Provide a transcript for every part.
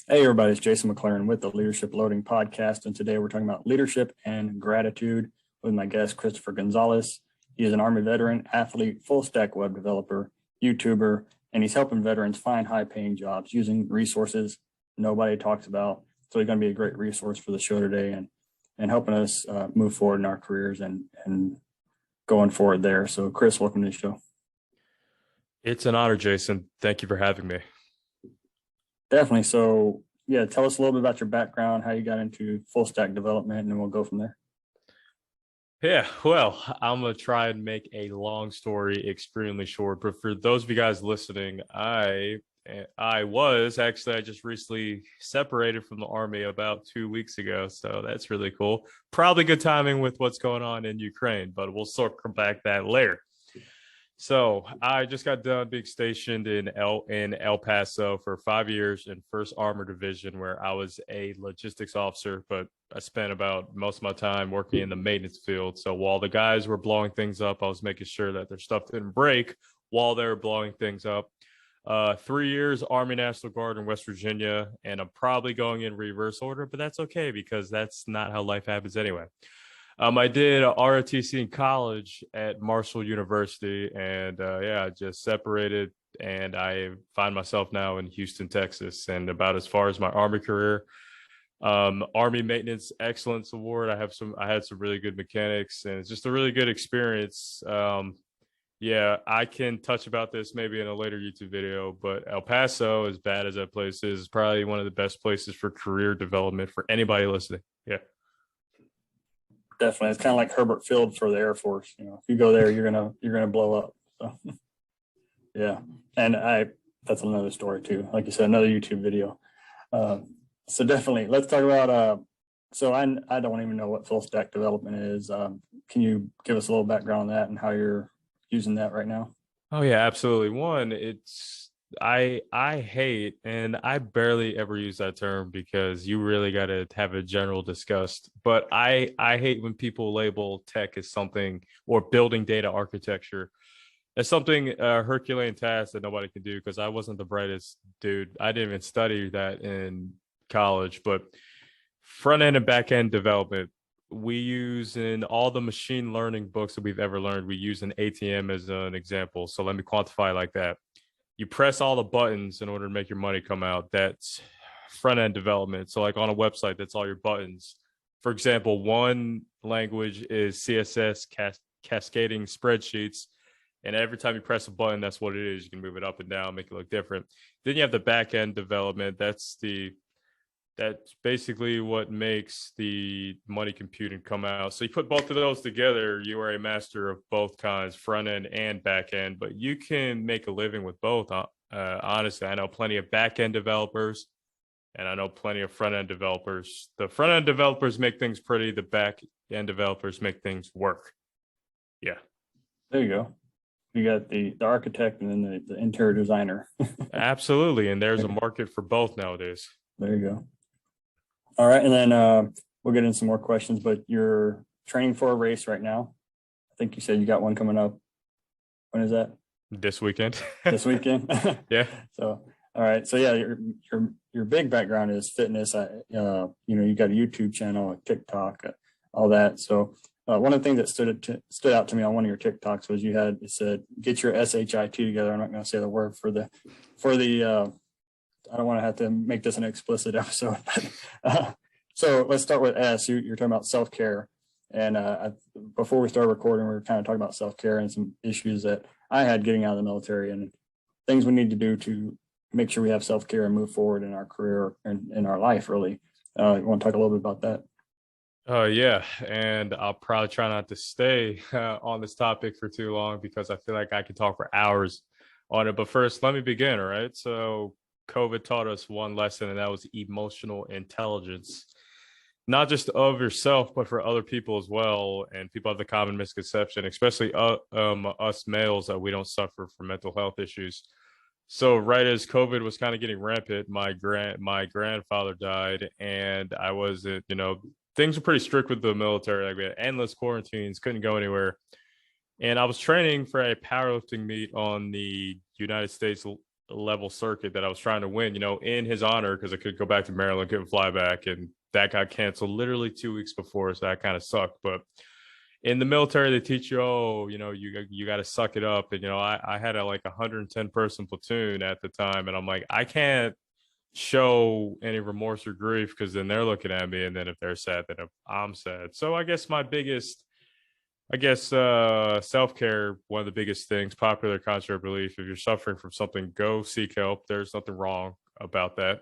Hey, everybody, it's Jason McLaren with the Leadership Loading Podcast. And today we're talking about leadership and gratitude with my guest, Christopher Gonzales. He is an Army veteran, athlete, full stack web developer, YouTuber, and he's helping veterans find high paying jobs using resources nobody talks about. So he's going to be a great resource for the show today and helping us move forward in our careers and going forward there. So, Chris, welcome to the show. It's an honor, Jason. Thank you for having me. Definitely. So, yeah, tell us a little bit about your background, how you got into full stack development, and then we'll go from there. Yeah, well, I'm going to try and make a long story extremely short. But for those of you guys listening, I just recently separated from the Army about 2 weeks ago. So that's really cool. Probably good timing with what's going on in Ukraine, but we'll circle back that later. So I just got done being stationed in El Paso for 5 years in 1st Armored Division, where I was a logistics officer, but I spent about most of my time working in the maintenance field. So while the guys were blowing things up, I was making sure that their stuff didn't break while they were blowing things up. 3 years Army National Guard in West Virginia, and I'm probably going in reverse order, but that's okay because that's not how life happens anyway. I did ROTC in college at Marshall University, and I just separated, and I find myself now in Houston, Texas. And about as far as my Army career, Army Maintenance Excellence Award. I had some really good mechanics, and it's just a really good experience. I can touch about this maybe in a later YouTube video, but El Paso, as bad as that place is probably one of the best places for career development for anybody listening. Yeah. Definitely. It's kind of like Herbert Field for the Air Force. You know, if you go there, you're gonna blow up. So yeah. And that's another story too. Like you said, another YouTube video. So definitely let's talk about so I don't even know what full stack development is. Can you give us a little background on that and how you're using that right now? Oh yeah, absolutely. One, I hate, and I barely ever use that term because you really got to have a general disgust. But I hate when people label tech as something, or building data architecture as something Herculean task that nobody can do, because I wasn't the brightest dude. I didn't even study that in college. But front end and back end development, we use in all the machine learning books that we've ever learned, we use an ATM as an example. So let me quantify like that. You press all the buttons in order to make your money come out. That's front end development. So like on a website, that's all your buttons. For example, one language is CSS, cascading spreadsheets. And every time you press a button, that's what it is. You can move it up and down, make it look different. Then you have the back end development. That's basically what makes the money computing come out. So you put both of those together, you are a master of both kinds, front end and back end. But you can make a living with both. Honestly, I know plenty of back end developers, and I know plenty of front end developers. The front end developers make things pretty. The back end developers make things work. Yeah. There you go. You got the architect and then the interior designer. Absolutely. And there's a market for both nowadays. There you go. All right. And then we'll get into some more questions, but you're training for a race right now. I think you said you got one coming up. When is that? This weekend. This weekend? Yeah. So, all right. So yeah, your big background is fitness. You got a YouTube channel, a TikTok, all that. So one of the things that stood out to me on one of your TikToks was it said, get your SHIT together. I'm not going to say the word for the I don't want to have to make this an explicit episode. But, so let's start with S. You're talking about self-care. And before we started recording, we were kind of talking about self-care and some issues that I had getting out of the military and things we need to do to make sure we have self-care and move forward in our career and in our life, really. You want to talk a little bit about that? Yeah, and I'll probably try not to stay on this topic for too long because I feel like I could talk for hours on it. But first, let me begin, all right? So COVID taught us one lesson, and that was emotional intelligence, not just of yourself, but for other people as well. And people have the common misconception, especially us males, that we don't suffer from mental health issues. So right as COVID was kind of getting rampant, my grandfather died, and I wasn't, things were pretty strict with the military. Like we had endless quarantines, couldn't go anywhere. And I was training for a powerlifting meet on the United States level circuit that I was trying to win, in his honor, because I could go back to Maryland, couldn't fly back, and that got canceled literally 2 weeks before, so that kind of sucked. But in the military, they teach you, you got to suck it up, and I had a like 110 person platoon at the time, and I'm like, I can't show any remorse or grief because then they're looking at me, and then if they're sad, then I'm sad. So I guess my biggest self-care, one of the biggest things, popular concept relief. If you're suffering from something, go seek help. There's nothing wrong about that.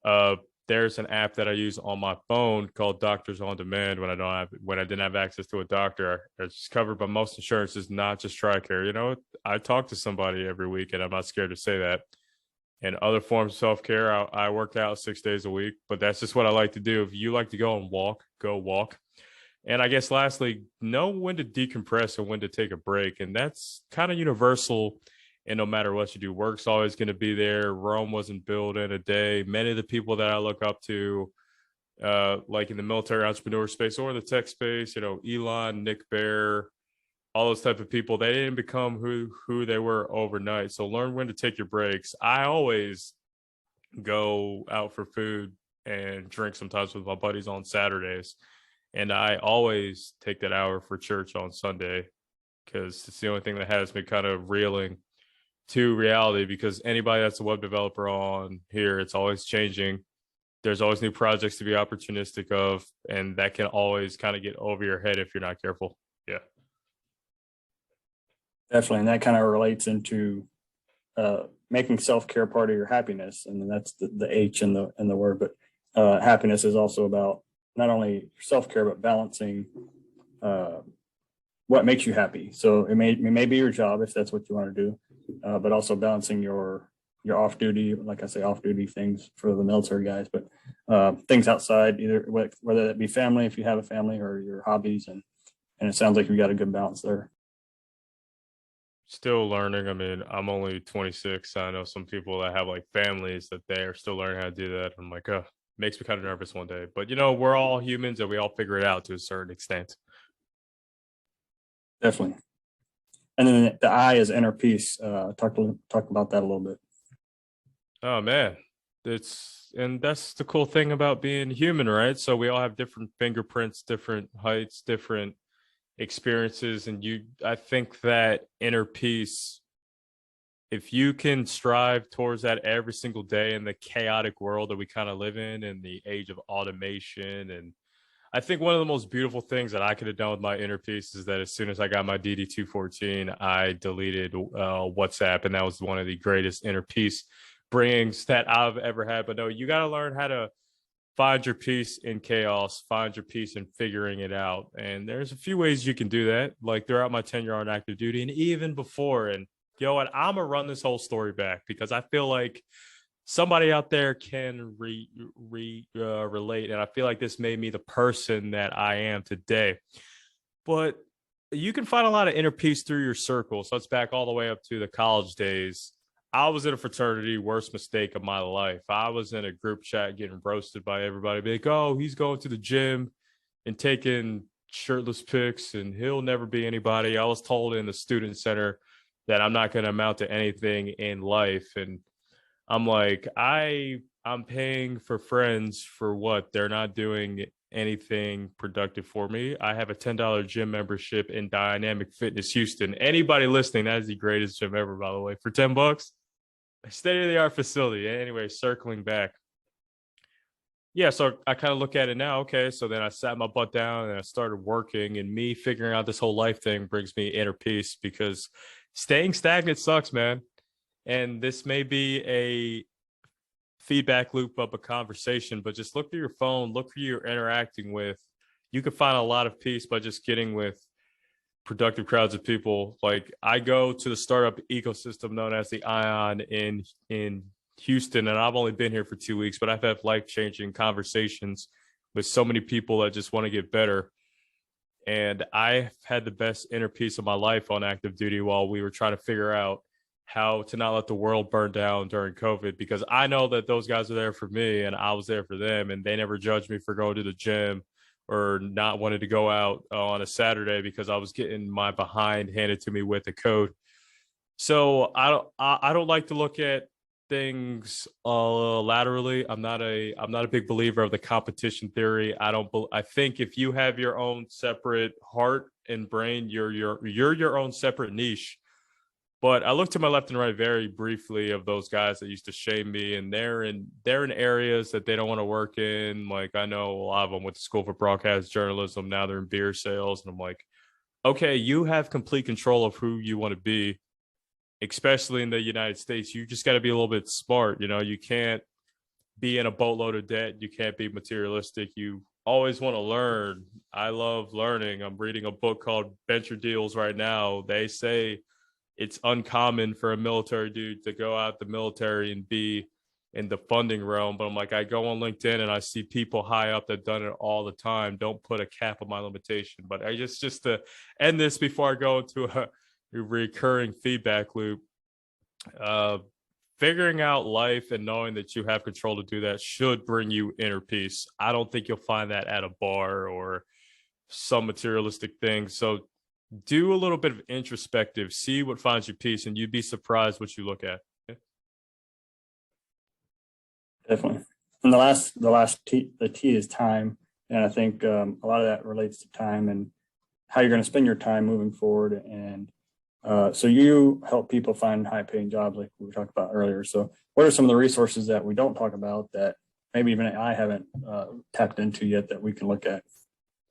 uh there's an app that I use on my phone called Doctors on Demand when I didn't have access to a doctor. It's covered by most insurances, not just TRICARE. I talk to somebody every week, and I'm not scared to say that. And other forms of self-care, I work out 6 days a week, but that's just what I like to do. If you like to go and walk, go walk. And I guess lastly, know when to decompress and when to take a break. And that's kind of universal. And no matter what you do, work's always going to be there. Rome wasn't built in a day. Many of the people that I look up to, like in the military entrepreneur space or the tech space, Elon, Nick Bear, all those type of people, they didn't become who they were overnight. So learn when to take your breaks. I always go out for food and drink sometimes with my buddies on Saturdays. And I always take that hour for church on Sunday because it's the only thing that has me kind of reeling to reality. Because anybody that's a web developer on here, it's always changing. There's always new projects to be opportunistic of, and that can always kind of get over your head if you're not careful. Yeah. Definitely. And that kind of relates into making self-care part of your happiness. And that's the H in the word, but happiness is also about not only self-care, but balancing what makes you happy. So it may be your job if that's what you want to do, but also balancing your off-duty, like I say, off-duty things for the military guys, but things outside, either whether that be family, if you have a family, or your hobbies. And it sounds like you got a good balance there. Still learning. I mean, I'm only 26. I know some people that have like families that they are still learning how to do that. I'm like, makes me kind of nervous one day. But we're all humans and we all figure it out to a certain extent. Definitely. And then the I is inner peace. Talk about that a little bit. Oh man, and that's the cool thing about being human, right? So we all have different fingerprints, different heights, different experiences, and I think that inner peace, if you can strive towards that every single day in the chaotic world that we kind of live in the age of automation. And I think one of the most beautiful things that I could have done with my inner peace is that as soon as I got my DD-214, I deleted WhatsApp, and that was one of the greatest inner peace bringings that I've ever had. But no, you got to learn how to find your peace in chaos, find your peace in figuring it out. And there's a few ways you can do that, like throughout my tenure on active duty and even before. And you know what, I'm gonna run this whole story back because I feel like somebody out there can relate, and I feel like this made me the person that I am today. But you can find a lot of inner peace through your circle. So it's back all the way up to the college days. I was in a fraternity, worst mistake of my life. I was in a group chat getting roasted by everybody. Be like, oh, he's going to the gym and taking shirtless pics and he'll never be anybody. I was told in the student center that I'm not going to amount to anything in life. And I'm like, I'm paying for friends for what? They're not doing anything productive for me. I have a $10 gym membership in Dynamic Fitness Houston. Anybody listening, that is the greatest gym ever, by the way, for $10. State-of-the-art facility. Anyway, circling back. Yeah, so I kind of look at it now. Okay, so then I sat my butt down and I started working, and me figuring out this whole life thing brings me inner peace because staying stagnant sucks, man. And this may be a feedback loop of a conversation, but just look through your phone, look who you're interacting with. You can find a lot of peace by just getting with productive crowds of people. Like I go to the startup ecosystem known as the Ion in Houston, and I've only been here for 2 weeks, but I've had life-changing conversations with so many people that just want to get better. And I've had the best inner peace of my life on active duty while we were trying to figure out how to not let the world burn down during COVID, because I know that those guys are there for me and I was there for them, and they never judged me for going to the gym or not wanting to go out on a Saturday because I was getting my behind handed to me with a code. So I don't like to look at things laterally. I'm not a big believer of the competition theory. I think if you have your own separate heart and brain, you're your own separate niche. But I look to my left and right very briefly of those guys that used to shame me, and they're in areas that they don't want to work in. Like I know a lot of them went to school for broadcast journalism. Now they're in beer sales, and I'm like, okay, you have complete control of who you want to be, especially in the United States. You just got to be a little bit smart. You know, you can't be in a boatload of debt. You can't be materialistic. You always want to learn. I love learning. I'm reading a book called Venture Deals right now. They say it's uncommon for a military dude to go out the military and be in the funding realm. But I'm like, I go on LinkedIn and I see people high up that done it all the time. Don't put a cap on my limitation. But I just to end this before I go into a recurring feedback loop. Uh, Figuring out life and knowing that you have control to do that should bring you inner peace. I don't think you'll find that at a bar or some materialistic thing. So do a little bit of introspective, see what finds you peace, and you'd be surprised what you look at. Definitely. And the T is time. And I think a lot of that relates to time and how you're going to spend your time moving forward. And so you help people find high paying jobs like we talked about earlier. So what are some of the resources that we don't talk about that maybe even I haven't tapped into yet that we can look at?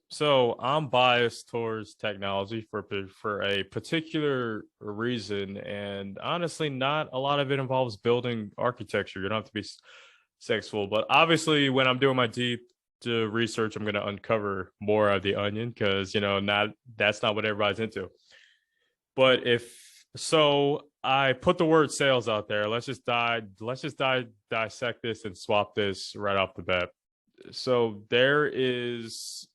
So I'm biased towards technology for a particular reason, and honestly, not a lot of it involves building architecture. You don't have to be sexual, but obviously, when I'm doing my deep research, I'm going to uncover more of the onion because not that's not what everybody's into. But if so, I put the word sales out there. Let's just dissect this and swap this right off the bat. So there is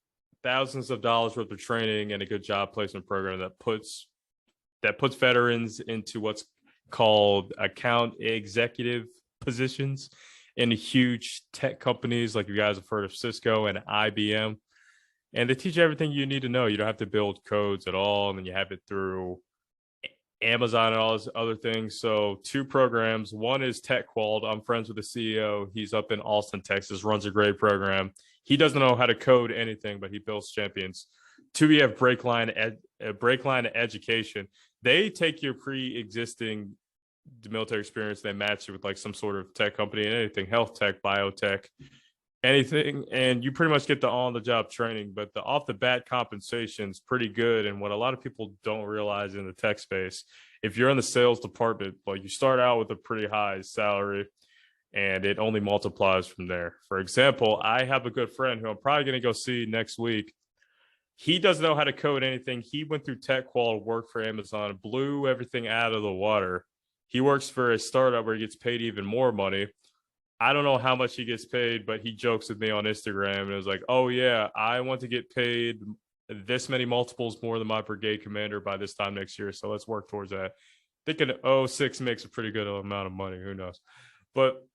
thousands of dollars worth of training and a good job placement program that puts veterans into what's called account executive positions in huge tech companies like you guys have heard of Cisco and IBM. And they teach you everything you need to know. You don't have to build codes at all. And then you have it through Amazon and all those other things. So two programs. One is TechQual. I'm friends with the CEO. He's up in Austin, Texas, runs a great program. He doesn't know how to code anything, but he builds champions. Two, you have Breakline Education. They take your pre-existing military experience, they match it with like some sort of tech company and anything, health tech, biotech, anything, and you pretty much get the on-the-job training. But the off-the-bat compensation is pretty good. And what a lot of people don't realize in the tech space, if you're in the sales department, like you start out with a pretty high salary and it only multiplies from there. For example, I have a good friend who I'm probably going to go see next week. He doesn't know how to code anything. He went through TechQual, worked for Amazon, blew everything out of the water. He works for a startup where he gets paid even more money. I don't know how much he gets paid, but he jokes with me on Instagram and is like, oh, yeah, I want to get paid this many multiples more than my brigade commander by this time next year. So let's work towards that. Thinking 06 makes a pretty good amount of money. Who knows? But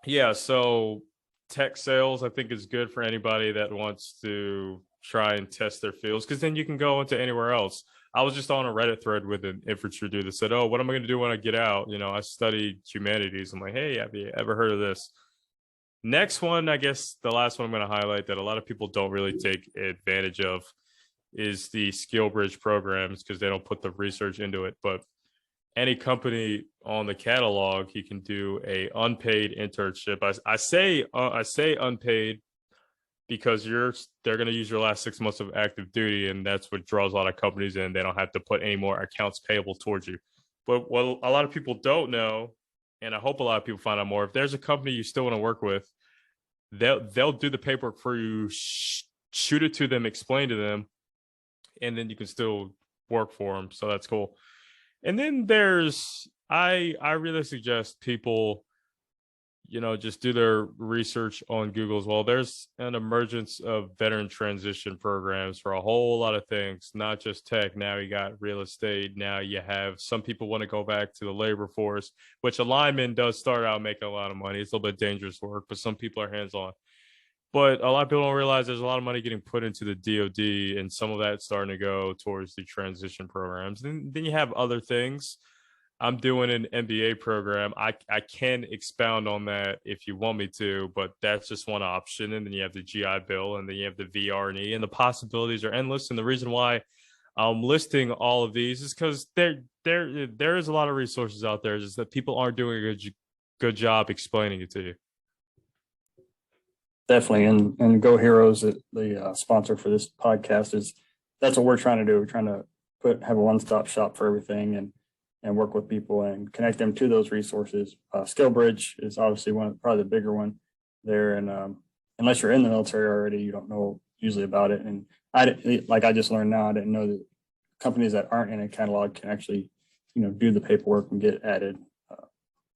yeah, so tech sales, I think, is good for anybody that wants to try and test their fields because then you can go into anywhere else. I was just on a Reddit thread with an infantry dude that said, oh, what am I going to do when I get out? I studied humanities. I'm like, hey, have you ever heard of this? Next one, I guess the last one I'm going to highlight that a lot of people don't really take advantage of is the skill bridge programs because they don't put the research into it. But any company on the catalog, you can do a unpaid internship. I say unpaid because they're going to use your last 6 months of active duty, and that's what draws a lot of companies in. They don't have to put any more accounts payable towards you. But what a lot of people don't know, and I hope a lot of people find out more, if there's a company you still want to work with, they'll do the paperwork for you, shoot it to them, explain to them, and then you can still work for them. So that's cool. And then I really suggest people just do their research on Google as well. There's an emergence of veteran transition programs for a whole lot of things, not just tech. Now you got real estate. Now you have some people want to go back to the labor force, which a lineman does start out making a lot of money. It's a little bit dangerous work, but some people are hands on. But a lot of people don't realize there's a lot of money getting put into the DoD, and some of that's starting to go towards the transition programs. And then you have other things. I'm doing an MBA program. I can expound on that if you want me to, but that's just one option. And then you have the GI Bill, and then you have the VRE, and the possibilities are endless. And the reason why I'm listing all of these is because there is a lot of resources out there. Just that people aren't doing a good job explaining it to you. Definitely. And Go Heroes, the sponsor for this podcast, that's what we're trying to do. We're trying to have a one-stop shop for everything and work with people and connect them to those resources. SkillBridge is obviously probably the bigger one there. And unless you're in the military already, you don't know usually about it. And I just learned now, I didn't know that companies that aren't in a catalog can actually, do the paperwork and get added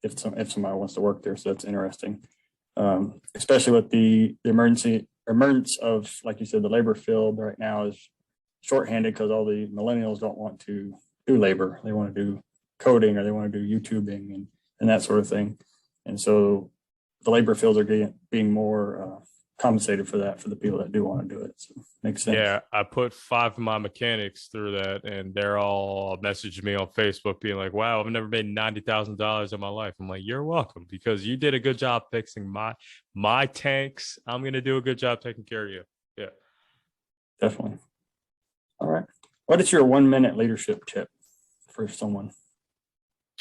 if somebody wants to work there. So that's interesting. Especially with the emergence of, like you said, the labor field right now is shorthanded because all the millennials don't want to do labor. They want to do coding, or they want to do YouTubing and that sort of thing. And so the labor fields are being more compensated for that, for the people that do want to do it. So makes sense. Yeah, I put 5 of my mechanics through that, and they're all messaging me on Facebook being like, wow, I've never made $90,000 in my life. I'm like, you're welcome, because you did a good job fixing my tanks. I'm going to do a good job taking care of you. Yeah. Definitely. All right. What is your 1-minute leadership tip for someone?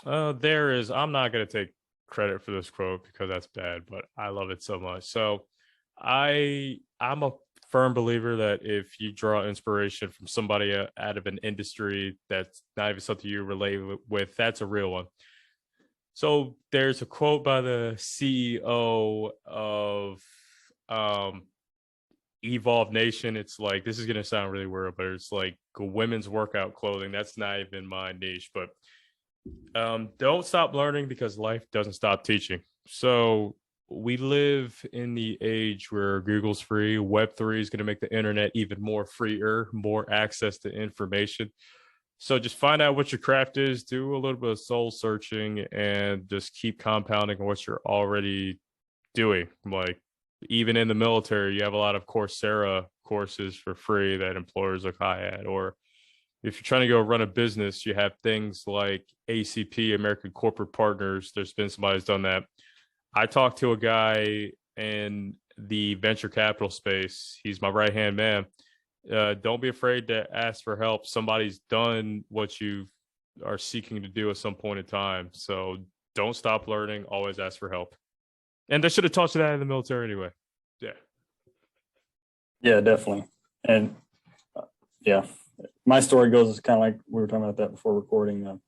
I'm not going to take credit for this quote because that's bad, but I love it so much. So I'm a firm believer that if you draw inspiration from somebody out of an industry that's not even something you relate with, that's a real one. So there's a quote by the CEO of Evolve Nation. It's like, this is going to sound really weird, but it's like women's workout clothing. That's not even my niche, but don't stop learning, because life doesn't stop teaching. So we live in the age where Google's free. Web3 is going to make the internet even more freer, more access to information. So just find out what your craft is, do a little bit of soul searching, and just keep compounding on what you're already doing. Like, even in the military, you have a lot of Coursera courses for free that employers look high at. Or if you're trying to go run a business, you have things like ACP, American Corporate Partners. There's been somebody who's done that. I talked to a guy in the venture capital space. He's my right-hand man. Don't be afraid to ask for help. Somebody's done what you are seeking to do at some point in time. So don't stop learning. Always ask for help. And they should have taught you that in the military anyway. Yeah. Yeah, definitely. And yeah, my story goes kind of like we were talking about that before recording.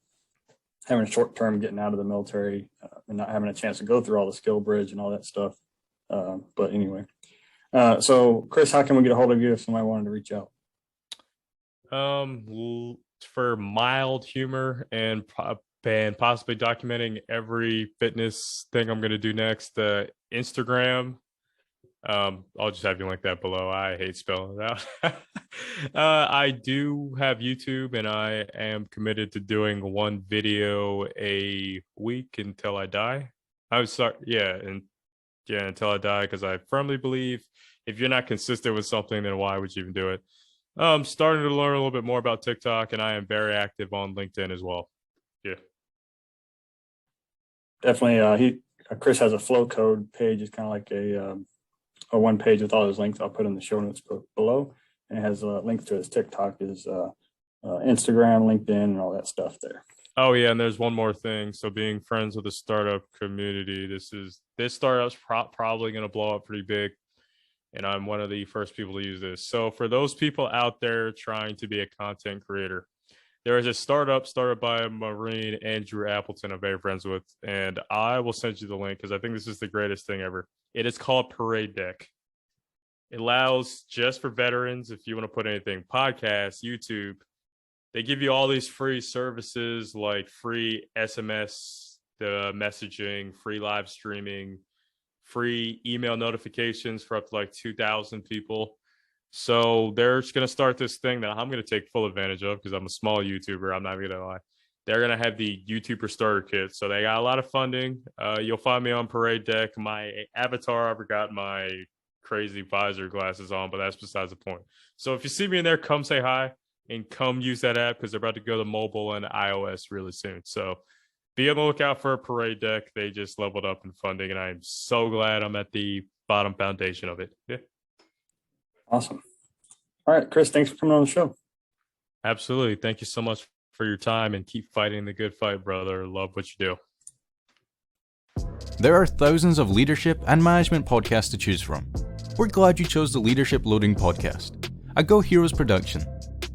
Having a short term getting out of the military and not having a chance to go through all the SkillBridge and all that stuff. But anyway, so Chris, how can we get a hold of you if somebody wanted to reach out? For mild humor and possibly documenting every fitness thing I'm going to do next, Instagram. I'll just have you link that below. I hate spelling it out. I do have YouTube, and I am committed to doing 1 video a week until I die. I would start, until I die, because I firmly believe if you're not consistent with something, then why would you even do it? I'm starting to learn a little bit more about TikTok, and I am very active on LinkedIn as well. Yeah. Definitely. Chris has a flow code page. It's kind of like a 1 page with all his links. I'll put in the show notes below, and it has links to his TikTok, his Instagram, LinkedIn, and all that stuff there. Oh yeah, and there's one more thing. So being friends with the startup community, this startup's probably going to blow up pretty big, and I'm one of the first people to use this. So for those people out there trying to be a content creator, there is a startup started by Marine Andrew Appleton, I'm very friends with, and I will send you the link because I think this is the greatest thing ever. It is called Parade Deck. It allows just for veterans, if you want to put anything, podcasts, YouTube, they give you all these free services like free SMS, the messaging, free live streaming, free email notifications for up to like 2,000 people. So they're just going to start this thing that I'm going to take full advantage of because I'm a small YouTuber. I'm not going to lie. They're going to have the YouTuber starter kit. So they got a lot of funding. You'll find me on Parade Deck. My avatar, I've got my crazy visor glasses on, but that's besides the point. So if you see me in there, come say hi and come use that app because they're about to go to mobile and iOS really soon. So be on the lookout for a parade deck. They just leveled up in funding, and I'm so glad I'm at the bottom foundation of it. Yeah. Awesome. All right, Chris, thanks for coming on the show. Absolutely. Thank you so much for your time, and keep fighting the good fight, brother. Love what you do. There are thousands of leadership and management podcasts to choose from. We're glad you chose the Leadership Loading Podcast, a Go Heroes production.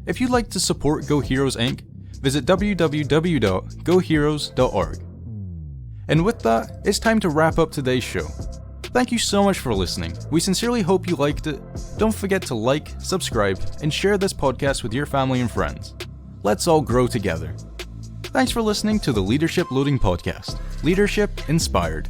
If you'd like to support Go Heroes Inc., visit www.goheroes.org. And with that, it's time to wrap up today's show. Thank you so much for listening. We sincerely hope you liked it. Don't forget to like, subscribe, and share this podcast with your family and friends. Let's all grow together. Thanks for listening to the Leadership Loading Podcast. Leadership Inspired.